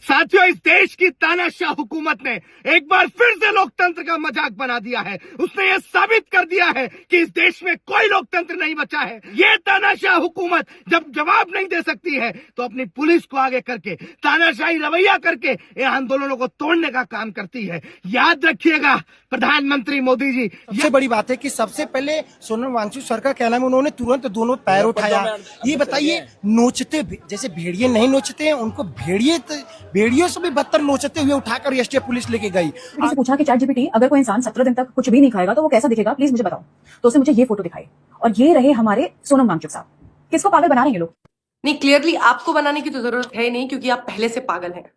साथियों, इस देश की तानाशाह हुकूमत ने एक बार फिर से लोकतंत्र का मजाक बना दिया है। उसने ये साबित कर दिया है कि इस देश में कोई लोकतंत्र नहीं बचा है। ये तानाशाह हुकूमत जब जवाब नहीं दे सकती है तो अपनी पुलिस को आगे करके तानाशाही रवैया करके ये आंदोलनों को तोड़ने का काम करती है। याद रखिएगा प्रधानमंत्री मोदी जी। सबसे बड़ी बात है कि सबसे पहले सोनम वांगचुक सर का क्या नाम है, उन्होंने तुरंत दोनों पैर उठाया। ये बताइए, नोचते जैसे भेड़िए नहीं नोचते हैं, उनको भेड़ियों से भी बदतर नोचते हुए उठाकर एसटीएफ पुलिस लेके गई। किसी पूछा कि ChatGPT अगर कोई इंसान 17 दिन तक कुछ भी नहीं खाएगा तो वो कैसा दिखेगा, प्लीज मुझे बताओ। तो उसने मुझे ये फोटो दिखाई और ये रहे हमारे सोनम वांगचुक साहब। किसको पागल बना रहे हैं लोग? नहीं, क्लियरली आपको बनाने की तो जरूरत है नहीं, क्योंकि आप पहले से पागल हैं।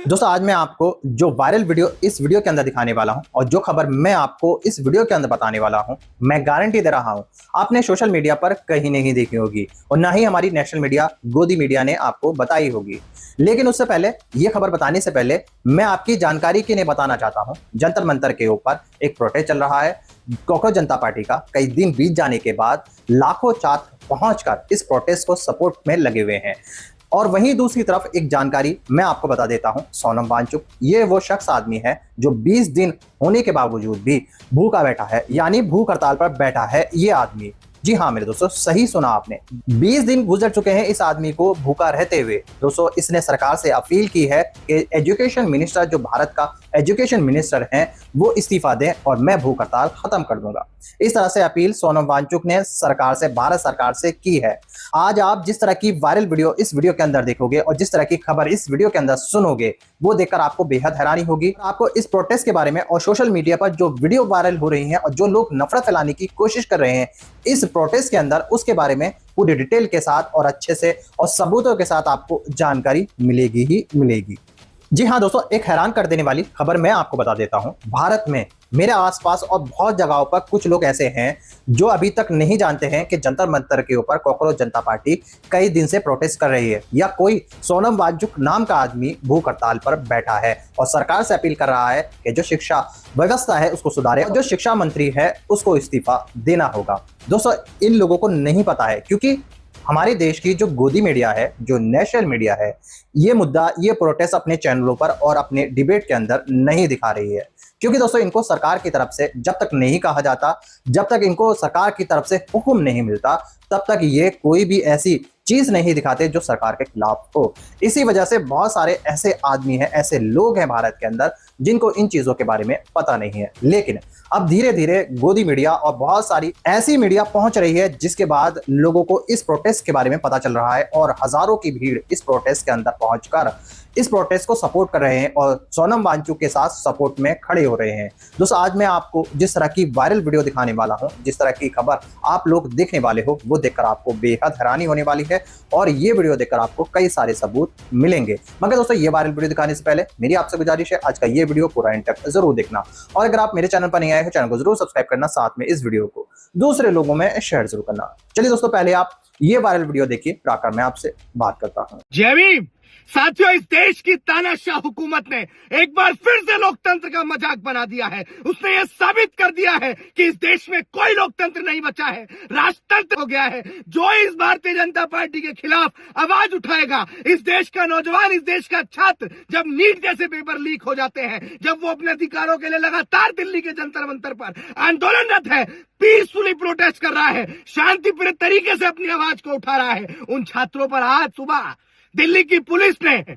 दोस्तों, आज मैं आपको जो वायरल वीडियो इस वीडियो के अंदर दिखाने वाला हूं और जो खबर मैं आपको इस वीडियो के अंदर बताने वाला हूं, मैं गारंटी दे रहा हूं आपने सोशल मीडिया पर कहीं नहीं देखी होगी और ना ही हमारी नेशनल मीडिया गोदी मीडिया ने आपको बताई होगी। लेकिन उससे पहले, यह खबर बताने से पहले मैं आपकी जानकारी के लिए बताना चाहता हूं, जंतर मंतर के ऊपर एक प्रोटेस्ट चल रहा है। कॉकरोच जनता पार्टी का कई दिन बीत जाने के बाद लाखों छात्र पहुंचकर इस प्रोटेस्ट को सपोर्ट में लगे हुए हैं। और वहीं दूसरी तरफ एक जानकारी मैं आपको बता देता हूं, सोनम वांगचुक ये वो शख्स आदमी है जो 20 दिन होने के बावजूद भी भूखा बैठा है, यानी भूख हड़ताल पर बैठा है ये आदमी। जी हाँ मेरे दोस्तों, सही सुना आपने, 20 दिन गुजर चुके हैं इस आदमी को भूखा रहते हुए। दोस्तों, इसने सरकार से अपील की है कि एजुकेशन मिनिस्टर, जो भारत का एजुकेशन मिनिस्टर हैं, वो इस्तीफा दें और मैं भूख हड़ताल खत्म कर दूंगा। इस तरह से अपील सोनम वांगचुक ने सरकार से, भारत सरकार से की है। आज आप जिस तरह की वायरल वीडियो इस वीडियो के अंदर देखोगे और जिस तरह की खबर इस वीडियो के अंदर सुनोगे, वो देखकर आपको बेहद हैरानी होगी। आपको इस प्रोटेस्ट के बारे में और सोशल मीडिया पर जो वीडियो वायरल हो रही हैं और जो लोग नफरत फैलाने की कोशिश कर रहे हैं इस प्रोटेस्ट के अंदर, उसके बारे में पूरी डिटेल के साथ और अच्छे से और सबूतों के साथ आपको जानकारी मिलेगी ही मिलेगी। जी हाँ दोस्तों, एक हैरान कर देने वाली खबर मैं आपको बता देता हूं। भारत में मेरे आसपास और बहुत जगहों पर कुछ लोग ऐसे हैं जो अभी तक नहीं जानते हैं कि जंतर मंतर के ऊपर कॉकरोच जनता पार्टी कई दिन से प्रोटेस्ट कर रही है, या कोई सोनम वांगचुक नाम का आदमी भूख हड़ताल पर बैठा है और सरकार से अपील कर रहा है कि जो शिक्षा व्यवस्था है उसको सुधारे और जो शिक्षा मंत्री है उसको इस्तीफा देना होगा। दोस्तों, इन लोगों को नहीं पता है, क्योंकि हमारे देश की जो गोदी मीडिया है, जो नेशनल मीडिया है, ये मुद्दा, ये प्रोटेस्ट अपने चैनलों पर और अपने डिबेट के अंदर नहीं दिखा रही है। क्योंकि दोस्तों, इनको सरकार की तरफ से जब तक नहीं कहा जाता, जब तक इनको सरकार की तरफ से हुक्म नहीं मिलता, तब तक ये कोई भी ऐसी चीज नहीं दिखाते जो सरकार के खिलाफ हो। इसी वजह से बहुत सारे ऐसे आदमी हैं, ऐसे लोग हैं भारत के अंदर जिनको इन चीजों के बारे में पता नहीं है। लेकिन अब धीरे धीरे गोदी मीडिया और बहुत सारी ऐसी मीडिया पहुंच रही है जिसके बाद लोगों को इस प्रोटेस्ट के बारे में पता चल रहा है और हजारों की भीड़ इस प्रोटेस्ट के अंदर पहुंचकर इस प्रोटेस्ट को सपोर्ट कर रहे हैं और सोनम वांगचुक के साथ सपोर्ट में खड़े हो रहे हैं। दोस्तों, आज मैं आपको जिस तरह की वायरल वीडियो दिखाने वाला हूं, जिस तरह की खबर आप लोग देखने वाले हो, वो देखकर आपको बेहद हैरानी होने वाली है और ये वीडियो देखकर आपको कई सारे सबूत मिलेंगे। मगर दोस्तों, ये वायरल वीडियो दिखाने से पहले मेरी आपसे गुजारिश है, आज का ये वीडियो पूरा एंड तक जरूर देखना और अगर आप मेरे चैनल पर नहीं आए हो, चैनल को जरूर सब्सक्राइब करना, साथ में इस वीडियो को दूसरे लोगों में शेयर जरूर करना। चलिए दोस्तों, पहले आप ये वायरल वीडियो देखिए, फिर आकर मैं आपसे बात करता हूँ। जय भीम। साथियों, इस देश की तानाशाह हुकूमत ने एक बार फिर से लोकतंत्र का मजाक बना दिया है। उसने ये साबित कर दिया है कि इस देश में कोई लोकतंत्र नहीं बचा है, राजतंत्र हो गया है। जो इस भारतीय जनता पार्टी के खिलाफ आवाज उठाएगा, इस देश का नौजवान, इस देश का छात्र, जब नीट जैसे पेपर लीक हो जाते हैं, जब वो अपने अधिकारों के लिए लगातार दिल्ली के जंतर मंतर पर आंदोलनरत है, पीसफुली प्रोटेस्ट कर रहा है, शांतिपूर्ण तरीके से अपनी आवाज को उठा रहा है, उन छात्रों पर आज सुबह दिल्ली की पुलिस ने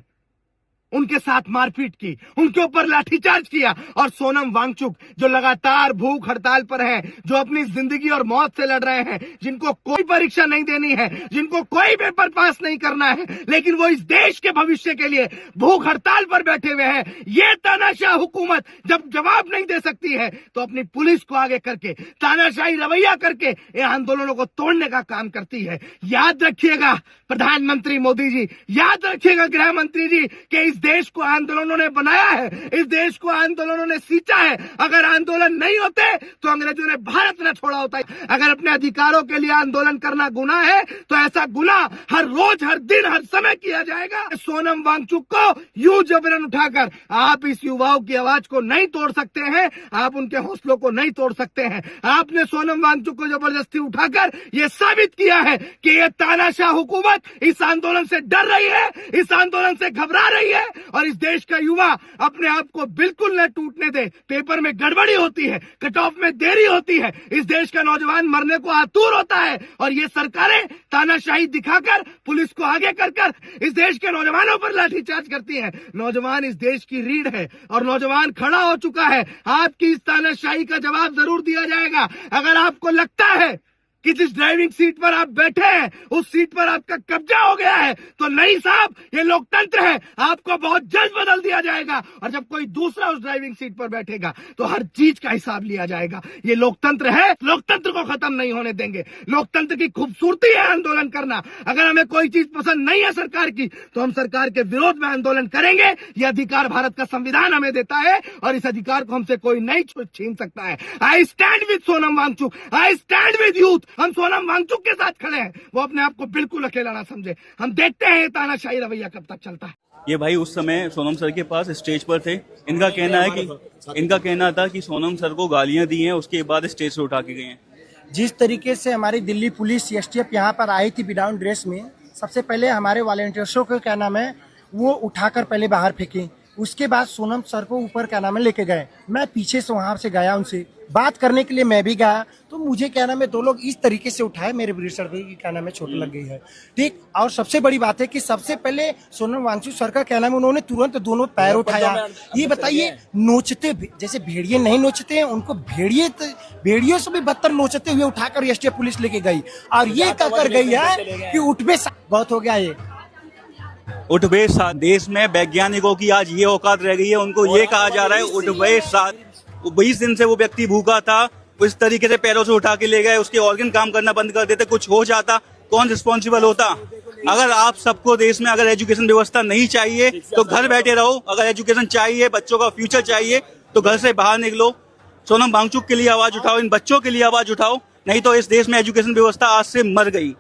उनके साथ मारपीट की, उनके ऊपर लाठीचार्ज किया और सोनम वांगचुक जो लगातार भूख हड़ताल पर हैं, जो अपनी जिंदगी और मौत से लड़ रहे हैं, जिनको कोई परीक्षा नहीं देनी है, जिनको कोई पेपर पास नहीं करना है, लेकिन वो इस देश के भविष्य के लिए भूख हड़ताल पर बैठे हुए हैं। ये तानाशाह हुकूमत जब जवाब नहीं दे सकती है तो अपनी पुलिस को आगे करके तानाशाही रवैया करके ये आंदोलनों को तोड़ने का काम करती है। याद रखिएगा प्रधानमंत्री मोदी जी, याद रखिएगा गृह मंत्री जी, कि इस देश को आंदोलनों ने बनाया है, इस देश को आंदोलनों ने सींचा है। अगर आंदोलन नहीं होते तो अंग्रेजों ने भारत न छोड़ा होता है। अगर अपने अधिकारों के लिए आंदोलन करना गुनाह है तो ऐसा गुनाह हर रोज, हर दिन, हर समय किया जाएगा। सोनम वांगचुक को यूं जबरन उठाकर आप इस युवाओं की आवाज को नहीं तोड़ सकते हैं, आप उनके हौसलों को नहीं तोड़ सकते हैं। आपने सोनम वांगचुक को जबरदस्ती उठाकर यह साबित किया है कि ये तानाशाह हुकूमत इस आंदोलन से डर रही है, इस आंदोलन से घबरा रही है और इस देश का युवा अपने आप को बिल्कुल न टूटने दे। पेपर में गड़बड़ी होती है, कट ऑफ में देरी होती है, इस देश का नौजवान मरने को आतुर होता है और ये सरकारें तानाशाही दिखाकर, पुलिस को आगे कर इस देश के नौजवानों पर लाठीचार्ज करती हैं। नौजवान इस देश की रीढ़ है और नौजवान खड़ा हो चुका है। आपकी इस तानाशाही का जवाब जरूर दिया जाएगा। अगर आपको लगता है कि जिस ड्राइविंग सीट पर आप बैठे हैं उस सीट पर आपका कब्जा हो गया है तो नहीं साहब, ये लोकतंत्र है, आपको बहुत जल्द बदल दिया जाएगा और जब कोई दूसरा उस ड्राइविंग सीट पर बैठेगा तो हर चीज का हिसाब लिया जाएगा। ये लोकतंत्र है, लोकतंत्र को खत्म नहीं होने देंगे। लोकतंत्र की खूबसूरती है आंदोलन करना। अगर हमें कोई चीज पसंद नहीं है सरकार की तो हम सरकार के विरोध में आंदोलन करेंगे। ये अधिकार भारत का संविधान हमें देता है और इस अधिकार को हमसे कोई नहीं छीन सकता है। I stand with Sonam Wangchuk, I stand with youth. हम सोनम वांगचुक के साथ खड़े हैं, वो अपने आप को बिल्कुल अकेला ना समझे। हम देखते हैं ये तानाशाही रवैया कब तक चलता है। ये भाई उस समय सोनम सर के पास स्टेज पर थे। इनका कहना था कि सोनम सर को गालियां दी हैं, उसके बाद स्टेज से उठा के गए हैं। जिस तरीके से हमारी दिल्ली पुलिस एसटीएफ यहाँ पर आई थी विदाउट ड्रेस में, सबसे पहले हमारे वॉलंटियर्सों को क्या नाम है वो उठाकर पहले बाहर फेंके, उसके बाद सोनम सर को ऊपर क्या नाम है लेके गए। मैं पीछे से वहां से गया, उनसे बात करने के लिए मैं भी गया, तो मुझे क्या नाम है दो लोग इस तरीके से उठाए, मेरे ब्रीड सर को क्या नाम है चोट लग गई है। ठीक, और सबसे बड़ी बात है कि सबसे पहले सोनम वांगचुक सर का क्या नाम है उन्होंने तुरंत दोनों पैर उठाया। ये बताइए, नोचते जैसे भेड़िए नहीं नोचते हैं, उनको भेड़ियों से भी बदतर नोचते हुए उठाकर एसटीएफ पुलिस लेके गई और ये क्या कर गई है कि उठबे बहुत हो गया। ये उठबे साथ देश में वैज्ञानिकों की आज ये औकात रह गई है, उनको ये कहा जा रहा है उठबे साथ। 20 दिन से वो व्यक्ति भूखा था, इस तरीके से पैरों से उठा के ले गए, उसके ऑर्गन काम करना बंद कर देते, कुछ हो जाता, कौन रिस्पॉन्सिबल होता? अगर आप सबको देश में अगर एजुकेशन व्यवस्था नहीं चाहिए तो घर बैठे रहो, अगर एजुकेशन चाहिए, बच्चों का फ्यूचर चाहिए तो घर से बाहर निकलो। सोनम वांगचुक के लिए आवाज उठाओ, इन बच्चों के लिए आवाज उठाओ, नहीं तो इस देश में एजुकेशन व्यवस्था आज से मर गई।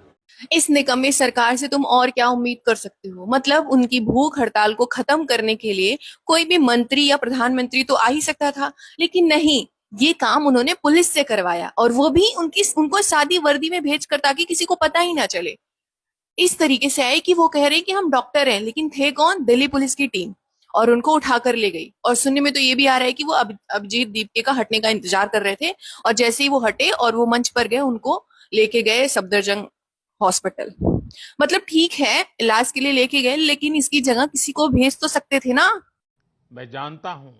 इस निकम्मी सरकार से तुम और क्या उम्मीद कर सकते हो? मतलब उनकी भूख हड़ताल को खत्म करने के लिए कोई भी मंत्री या प्रधानमंत्री तो आ ही सकता था, लेकिन नहीं, ये काम उन्होंने पुलिस से करवाया और वो भी उनको सादी वर्दी में भेजकर, ताकि किसी को पता ही ना चले। इस तरीके से आए कि वो कह रहे कि हम डॉक्टर हैं, लेकिन थे कौन? दिल्ली पुलिस की टीम, और उनको उठाकर ले गई। और सुनने में तो ये भी आ रहा है कि वो अभिजीत दीपके का हटने का इंतजार कर रहे थे और जैसे ही वो हटे और वो मंच पर गए, उनको लेके गए सफदरजंग हॉस्पिटल। मतलब ठीक है, इलाज के लिए लेके गए, लेकिन इसकी जगह किसी को भेज तो सकते थे ना। मैं जानता हूं।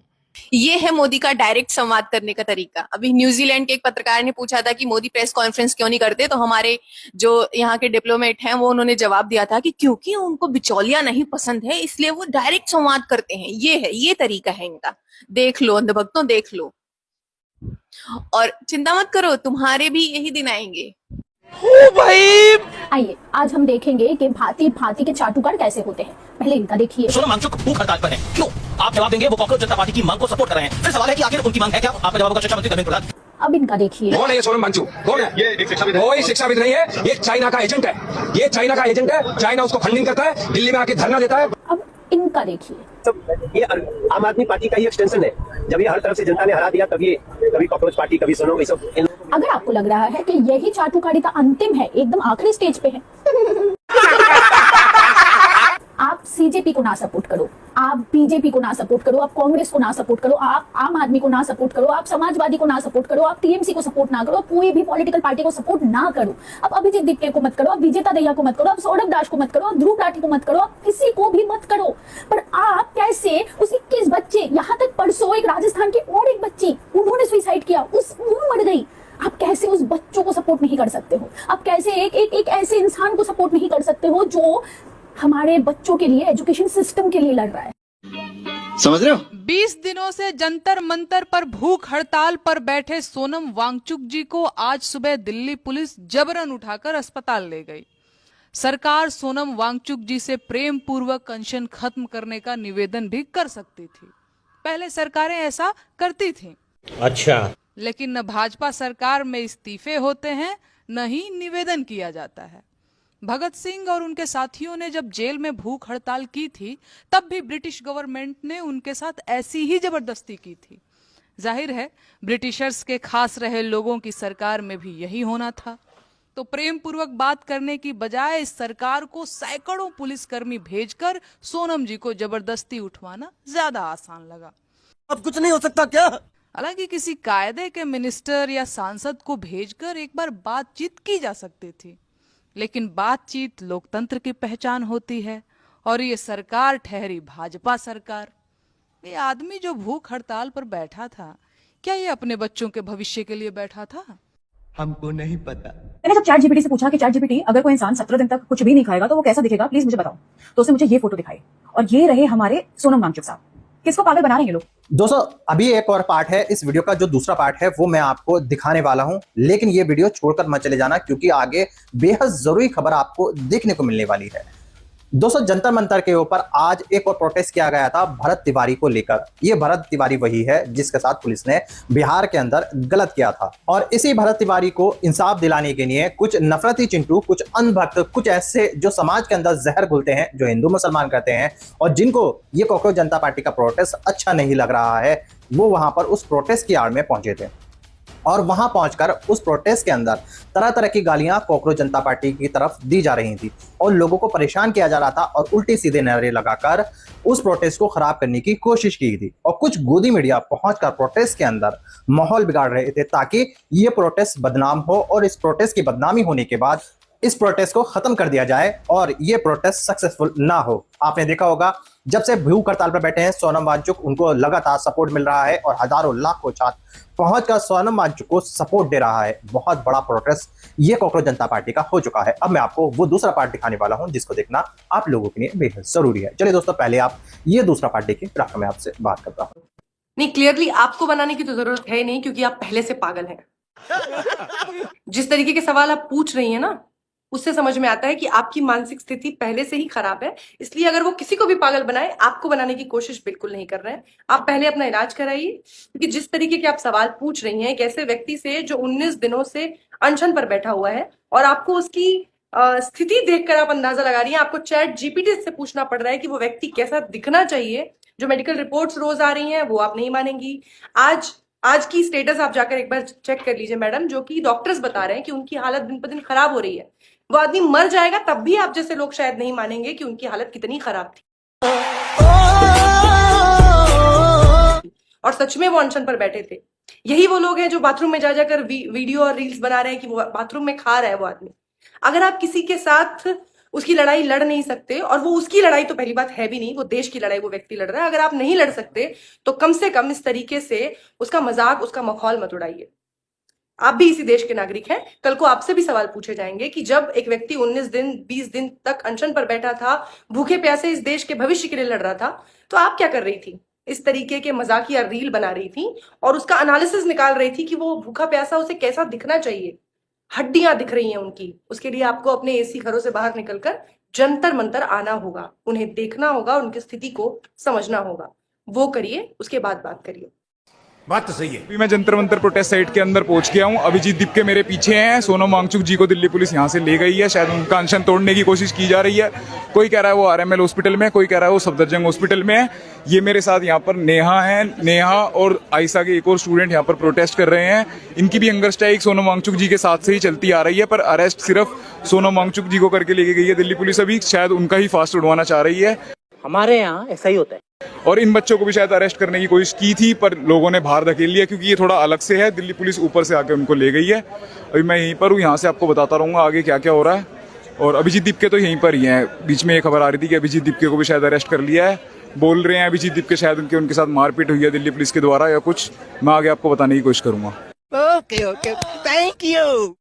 ये है मोदी का डायरेक्ट संवाद करने का तरीका। अभी न्यूजीलैंड के एक पत्रकार ने पूछा था कि मोदी प्रेस कॉन्फ्रेंस क्यों नहीं करते, तो हमारे जो यहाँ के डिप्लोमेट हैं वो उन्होंने जवाब दिया था कि क्योंकि उनको बिचौलिया नहीं पसंद है, इसलिए वो डायरेक्ट संवाद करते हैं। ये तरीका है इनका। देख लो अंधभक्तों, देख लो, और चिंता मत करो, तुम्हारे भी यही दिन आएंगे। आइए आज हम देखेंगे कि भांति भांति के चाटुकार कैसे होते हैं। पहले इनका देखिए। सोनम वांगचुक भूख हड़ताल पर है, क्यों? आप जवाब देंगे। वो कॉकरोच जनता पार्टी की मांग को सपोर्ट कर रहे हैं। फिर सवाल है कि आखिर उनकी मांग है क्या? आपका जवाब होगा शिक्षा मंत्री धर्मेंद्र प्रधान। अब इनका देखिए। कौन है ये सोनम वांगचुक? कौन है ये? एक शिक्षाविद है। कोई शिक्षाविद नहीं है, ये चाइना का एजेंट है। ये चाइना का एजेंट है, चाइना उसको फंडिंग करता है, दिल्ली में आके धरना देता है। अब इनका देखिए। तो ये आम आदमी पार्टी का ही एक्सटेंशन है। जब ये हर तरफ से जनता ने हरा दिया, तब ये कभी कॉकरोच पार्टी, कभी सोनम, ये सब। अगर आपको लग रहा है कि यही चाटुकारिता अंतिम है, एकदम आखिरी स्टेज पे है, आप सीजेपी को ना सपोर्ट करो, आप बीजेपी को ना सपोर्ट करो, आप कांग्रेस को ना सपोर्ट करो, आप आम आदमी को ना सपोर्ट करो, आप समाजवादी को ना सपोर्ट करो, आप टीएमसी को सपोर्ट ना करो, कोई भी पॉलिटिकल पार्टी को सपोर्ट ना करो। आप अभिजीत दीपके को मत करो, आप विजेता दहिया को मत करो, आप सौरभ दास को मत करो, आप ध्रुव राठी को मत करो, आप किसी को भी मत करो। पर आप कैसे उस 21 बच्चे, यहाँ तक परसों एक राजस्थान की और एक बच्ची, उन्होंने सुसाइड किया, वो मर गई, आप कैसे उस बच्चों को सपोर्ट नहीं कर सकते हो? आप कैसे एक ऐसे इंसान को सपोर्ट नहीं कर सकते हो जो हमारे बच्चों के लिए, एजुकेशन सिस्टम के लिए लड़ रहा है? समझ रहे हो? 20 दिनों से जंतर मंतर पर भूख हड़ताल पर बैठे सोनम वांगचुक जी को आज सुबह दिल्ली पुलिस जबरन उठाकर अस्पताल ले गई। सरकार सोनम वांगचुक जी से प्रेम पूर्वक अनशन खत्म करने का निवेदन भी कर सकती थी। पहले सरकारें ऐसा करती थीं। अच्छा, लेकिन न भाजपा सरकार में इस्तीफे होते हैं, न ही निवेदन किया जाता है। भगत सिंह और उनके साथियों ने जब जेल में भूख हड़ताल की थी, तब भी ब्रिटिश गवर्नमेंट ने उनके साथ ऐसी ही जबरदस्ती की थी। जाहिर है ब्रिटिशर्स के खास रहे लोगों की सरकार में भी यही होना था। तो प्रेम पूर्वक बात करने की बजाय इस सरकार को सैकड़ों पुलिसकर्मी भेजकर सोनम जी को जबरदस्ती उठवाना ज्यादा आसान लगा। अब कुछ नहीं हो सकता क्या? हालांकि किसी कायदे के मिनिस्टर या सांसद को भेजकर एक बार बातचीत की जा सकती थी, लेकिन बातचीत लोकतंत्र की पहचान होती है और ये सरकार ठहरी भाजपा सरकार। ये आदमी जो भूख हड़ताल पर बैठा था, क्या ये अपने बच्चों के भविष्य के लिए बैठा था? हमको नहीं पता। मैंने जब चैट जीपीटी से पूछा कि चैट जीपीटी अगर कोई इंसान 17 दिन तक कुछ भी नहीं खाएगा तो वो कैसा दिखेगा, प्लीज मुझे बताओ, तो उसने मुझे ये फोटो दिखाई और ये रहे हमारे सोनम वांगचुक साहब। किसको पागल बना रहे हैं ये लोग? दोस्तों अभी एक और पार्ट है इस वीडियो का, जो दूसरा पार्ट है वो मैं आपको दिखाने वाला हूं, लेकिन ये वीडियो छोड़कर मत चले जाना क्योंकि आगे बेहद जरूरी खबर आपको देखने को मिलने वाली है। दोस्तों जंतर मंतर के ऊपर आज एक और प्रोटेस्ट किया गया था भरत तिवारी को लेकर। ये भरत तिवारी वही है जिसके साथ पुलिस ने बिहार के अंदर गलत किया था, और इसी भरत तिवारी को इंसाफ दिलाने के लिए कुछ नफरती चिंटू, कुछ अंधभक्त, कुछ ऐसे जो समाज के अंदर जहर घुलते हैं, जो हिंदू मुसलमान करते हैं और जिनको ये कॉकरोच जनता पार्टी का प्रोटेस्ट अच्छा नहीं लग रहा है, वो वहां पर उस प्रोटेस्ट की आड़ में पहुंचे थे। और वहां पहुंचकर उस प्रोटेस्ट के अंदर तरह तरह की गालियां कॉकरोच जनता पार्टी की तरफ दी जा रही थी और लोगों को परेशान किया जा रहा था और उल्टे सीधे नारे लगाकर उस प्रोटेस्ट को खराब करने की कोशिश की थी। और कुछ गोदी मीडिया पहुंचकर प्रोटेस्ट के अंदर माहौल बिगाड़ रहे थे ताकि ये प्रोटेस्ट बदनाम हो और इस प्रोटेस्ट की बदनामी होने के बाद इस प्रोटेस्ट को खत्म कर दिया जाए और ये प्रोटेस्ट सक्सेसफुल ना हो। आपने देखा होगा जब से भूख हड़ताल पर बैठे हैं सोनम वांगचुक, उनको लगातार सपोर्ट मिल रहा है और हजारों लाखों छात्र पहुंचकर सोनम वांगचुक को सपोर्ट दे रहा है। बहुत बड़ा प्रोटेस्ट ये कॉकरोच जनता पार्टी का हो चुका है। अब मैं आपको वो दूसरा पार्ट दिखाने वाला हूं जिसको देखना आप लोगों के लिए बेहद जरूरी है। चलिए दोस्तों पहले आप ये दूसरा पार्ट देखिए, फिर मैं आपसे बात करता हूँ। नहीं, क्लियरली आपको बनाने की तो जरूरत है नहीं क्योंकि आप पहले से पागल हैं। जिस तरीके के सवाल आप पूछ रही हैं ना, उससे समझ में आता है कि आपकी मानसिक स्थिति पहले से ही खराब है। इसलिए अगर वो किसी को भी पागल बनाए, आपको बनाने की कोशिश बिल्कुल नहीं कर रहे हैं। आप पहले अपना इलाज कराइए, क्योंकि जिस तरीके के आप सवाल पूछ रही हैं एक ऐसे व्यक्ति से जो 19 दिनों से अनशन पर बैठा हुआ है और आपको उसकी स्थिति देखकर आप अंदाजा लगा रही हैं। आपको चैट जीपीटी से पूछना पड़ रहा है कि वो व्यक्ति कैसा दिखना चाहिए। जो मेडिकल रिपोर्ट्स रोज आ रही हैं वो आप नहीं मानेंगी। आज की स्टेटस आप जाकर एक बार चेक कर लीजिए मैडम, जो कि डॉक्टर्स बता रहे हैं कि उनकी हालत दिन पर दिन खराब हो रही है। वो आदमी मर जाएगा तब भी आप जैसे लोग शायद नहीं मानेंगे कि उनकी हालत कितनी खराब थी। और सच में वो अनशन पर बैठे थे। यही वो लोग हैं जो बाथरूम में जा जाकर वीडियो और रील्स बना रहे हैं कि वो बाथरूम में खा रहा है वो आदमी। अगर आप किसी के साथ उसकी लड़ाई लड़ नहीं सकते, और वो उसकी लड़ाई तो पहली बात है भी नहीं, वो देश की लड़ाई वो व्यक्ति लड़ रहा है, अगर आप नहीं लड़ सकते तो कम से कम इस तरीके से उसका मजाक, उसका मखौल मत उड़ाइए। आप भी इसी देश के नागरिक हैं। कल को आपसे भी सवाल पूछे जाएंगे कि जब एक व्यक्ति 19 दिन 20 दिन तक अनशन पर बैठा था, भूखे प्यासे इस देश के भविष्य के लिए लड़ रहा था, तो आप क्या कर रही थी? इस तरीके के मजाकिया रील बना रही थी और उसका एनालिसिस निकाल रही थी कि वो भूखा प्यासा उसे कैसा दिखना चाहिए। हड्डियां दिख रही हैं उनकी। उसके लिए आपको अपने एसी घरों से बाहर निकलकर जंतर मंतर आना होगा, उन्हें देखना होगा, उनकी स्थिति को समझना होगा। वो करिए, उसके बाद बात करिए। बात तो सही है। अभी मैं जंतर मंतर प्रोटेस्ट साइट के अंदर पहुंच गया हूं। अभिजीत दीप के मेरे पीछे हैं। सोनम वांगचुक जी को दिल्ली पुलिस यहां से ले गई है। शायद उनका अनशन तोड़ने की कोशिश की जा रही है। कोई कह रहा है वो आरएमएल हॉस्पिटल में, कोई कह रहा है वो सफदरजंग हॉस्पिटल में है। ये मेरे साथ यहाँ पर नेहा है। नेहा और आयशा के एक और स्टूडेंट यहाँ पर प्रोटेस्ट कर रहे हैं। इनकी भी हंगर स्ट्राइक सोनम वांगचुक जी के साथ से ही चलती आ रही है, पर अरेस्ट सिर्फ सोनम वांगचुक जी को करके लेके गई है दिल्ली पुलिस। अभी शायद उनका ही फास्ट उड़वाना चाह रही है। हमारे यहाँ ऐसा ही होता है। और इन बच्चों को भी शायद अरेस्ट करने की कोशिश की थी, पर लोगों ने बाहर धकेल लिया क्योंकि ये थोड़ा अलग से है। दिल्ली पुलिस ऊपर से आके उनको ले गई है। अभी मैं यहीं पर हूँ, यहाँ से आपको बताता रहूंगा आगे क्या क्या हो रहा है। और अभिजीत दीपके तो यहीं पर ही हैं। बीच में एक खबर आ रही थी कि अभिजीत दीपके को भी शायद अरेस्ट कर लिया है। बोल रहे हैं अभिजीत दीपके शायद उनके साथ मारपीट हुई है दिल्ली पुलिस के द्वारा या कुछ। मैं आगे आपको बताने की कोशिश करूंगा। Okay, thank you.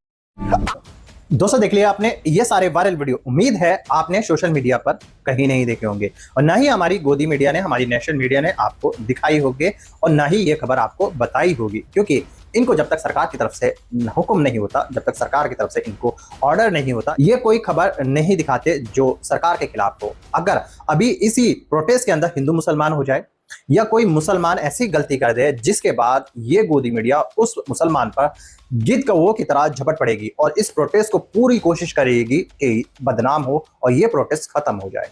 दोस्तों देख लिया आपने ये सारे वायरल वीडियो। उम्मीद है आपने सोशल मीडिया पर कहीं नहीं देखे होंगे और ना ही हमारी गोदी मीडिया ने, हमारी नेशनल मीडिया ने आपको दिखाई होगी और ना ही ये खबर आपको बताई होगी, क्योंकि इनको जब तक सरकार की तरफ से हुक्म नहीं होता, जब तक सरकार की तरफ से इनको ऑर्डर नहीं होता, ये कोई खबर नहीं दिखाते जो सरकार के खिलाफ हो। अगर अभी इसी प्रोटेस्ट के अंदर हिंदू मुसलमान हो जाए या कोई मुसलमान ऐसी गलती कर दे जिसके बाद ये गोदी मीडिया उस मुसलमान पर गिद्ध कौओं की तरह झपट पड़ेगी और इस प्रोटेस्ट को पूरी कोशिश करेगी कि बदनाम हो और ये प्रोटेस्ट खत्म हो जाए।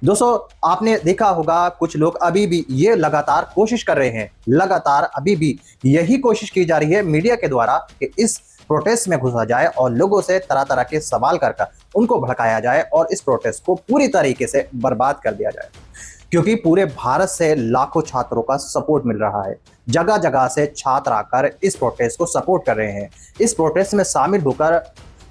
दोस्तों, आपने देखा होगा कुछ लोग अभी भी ये लगातार कोशिश कर रहे हैं, लगातार अभी भी यही कोशिश की जा रही है मीडिया के द्वारा कि इस प्रोटेस्ट में घुसा जाए और लोगों से तरह तरह के सवाल कर उनको भड़काया जाए और इस प्रोटेस्ट को पूरी तरीके से बर्बाद कर दिया जाए, क्योंकि पूरे भारत से लाखों छात्रों का सपोर्ट मिल रहा है। जगह जगह से छात्र आकर इस प्रोटेस्ट को सपोर्ट कर रहे हैं, इस प्रोटेस्ट में शामिल होकर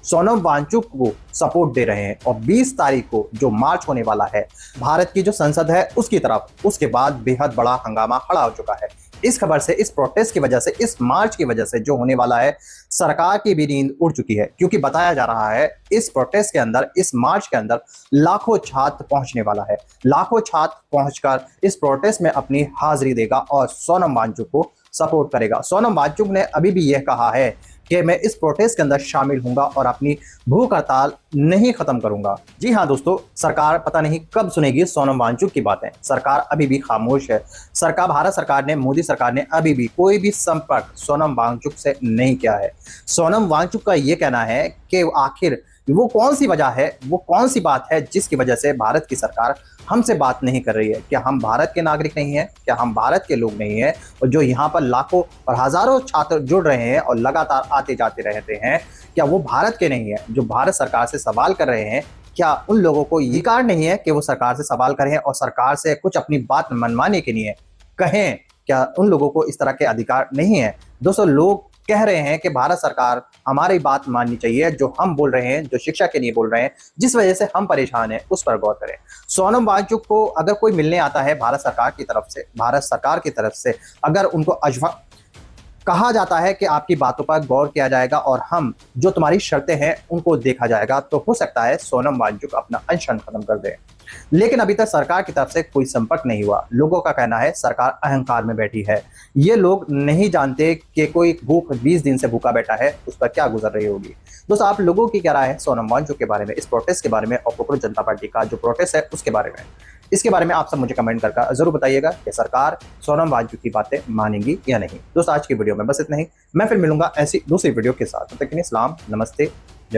सोनम वांगचुक को सपोर्ट दे रहे हैं। और 20 तारीख को जो मार्च होने वाला है भारत की जो संसद है उसकी तरफ, उसके बाद बेहद बड़ा हंगामा खड़ा हो चुका है। इस खबर से, इस प्रोटेस्ट की वजह से, इस मार्च की वजह से जो होने वाला है, सरकार की भी नींद उड़ चुकी है, क्योंकि बताया जा रहा है इस प्रोटेस्ट के अंदर, इस मार्च के अंदर लाखों छात्र पहुंचने वाला है। लाखों छात्र पहुंचकर इस प्रोटेस्ट में अपनी हाजिरी देगा और सोनम वांगचुक को सपोर्ट करेगा। सोनम वांगचुक ने अभी भी यह कहा है कि मैं इस प्रोटेस्ट के अंदर शामिल होऊंगा और अपनी भूख हड़ताल नहीं खत्म करूंगा। जी हाँ दोस्तों, सरकार पता नहीं कब सुनेगी सोनम वांगचुक की बातें। सरकार अभी भी खामोश है। सरकार, भारत सरकार ने, मोदी सरकार ने अभी भी कोई भी संपर्क सोनम वांगचुक से नहीं किया है। सोनम वांगचुक का ये कहना है कि आखिर वो कौन सी वजह है, वो कौन सी बात है जिसकी वजह से भारत की सरकार हमसे बात नहीं कर रही है। क्या हम भारत के नागरिक नहीं हैं? क्या हम भारत के लोग नहीं हैं? और जो यहाँ पर लाखों और हजारों छात्र जुड़ रहे हैं और लगातार आते जाते रहते हैं, क्या वो भारत के नहीं है? जो भारत सरकार से सवाल कर रहे हैं, क्या उन लोगों को ये अधिकार नहीं है कि वो सरकार से सवाल करें और सरकार से कुछ अपनी बात मनवाने के लिए कहें? क्या उन लोगों को इस तरह के अधिकार नहीं है? दोस्तों, लोग कह रहे हैं कि भारत सरकार हमारी बात माननी चाहिए, जो हम बोल रहे हैं, जो शिक्षा के लिए बोल रहे हैं, जिस वजह से हम परेशान हैं, उस पर गौर करें। सोनम वांगचुक को अगर कोई मिलने आता है भारत सरकार की तरफ से, भारत सरकार की तरफ से अगर उनको कहा जाता है कि आपकी बातों पर गौर किया जाएगा और हम जो तुम्हारी शर्तें हैं उनको देखा जाएगा, तो हो सकता है सोनम वांगचुक अपना अनशन खत्म कर दे। लेकिन अभी तक सरकार की तरफ से कोई संपर्क नहीं हुआ। लोगों का कहना है सरकार अहंकार में बैठी है। ये लोग नहीं जानते कि कोई भूख 20 दिन से भूखा बैठा है, उस पर क्या गुजर रही होगी। दोस्तों, आप लोगों की क्या राय है सोनम वांगचुक के बारे में, इस प्रोटेस्ट के बारे में और पीपल्स जनता पार्टी का जो प्रोटेस्ट है उसके बारे में? इसके बारे में आप सब मुझे कमेंट करके जरूर बताइएगा कि सरकार सोनम वांगचुक की बातें मानेंगी या नहीं। दोस्तों, आज की वीडियो में बस इतना ही। मैं फिर मिलूंगा ऐसी दूसरी वीडियो के साथ। तब तक के लिए सलाम, नमस्ते।